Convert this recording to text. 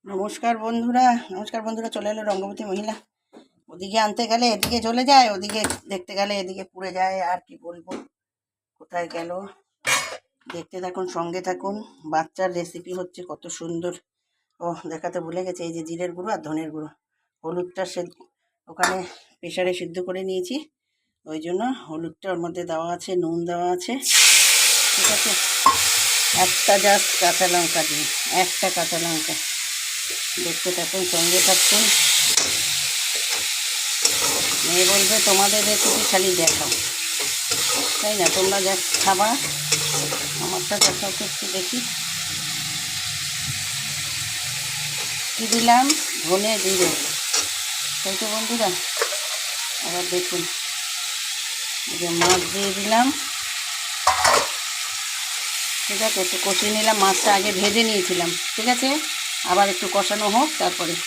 নমস্কার বন্ধুরা, চলে এলো রঙ্গবতী মহিলা। ওদিকে আনতে গেলে এদিকে চলে যায়, ওদিকে দেখতে গেলে এদিকে পুড়ে যায়। আর কি বলবো, কোথায় গেল? দেখতে থাকুন, সঙ্গে থাকুন। বাচ্চার রেসিপি হচ্ছে কত সুন্দর। দেখাতে ভুলে গেছে, এই যে জিরের গুঁড়ো আর ধনের গুঁড়ো, হলুদটা ওখানে প্রেশারে সিদ্ধ করে নিয়েছি, ওই জন্য হলুদটা ওর মধ্যে দেওয়া আছে, নুন দেওয়া আছে, ঠিক আছে। একটা জাস্ট কাঁচা লঙ্কা দিই, একটা কাঁচা লঙ্কা। দেখতে থাকুন, সঙ্গে থাকুন। মেয়ে বলবে তোমাদের রেসিপি খালি দেখাও, তাই না? তোমরা যা খাবা আমারটা দেখাও তো একটু দেখি। কী দিলাম? ধনে জিরে, তাই তো বন্ধুরা। আবার দেখুন, এই যে মাছ দিয়ে দিলাম, ঠিক আছে। একটু কষিয়ে নিলাম, মাছটা আগে ভেজে নিয়েছিলাম, ঠিক আছে। আবার একটু কষানো হোক, তারপরে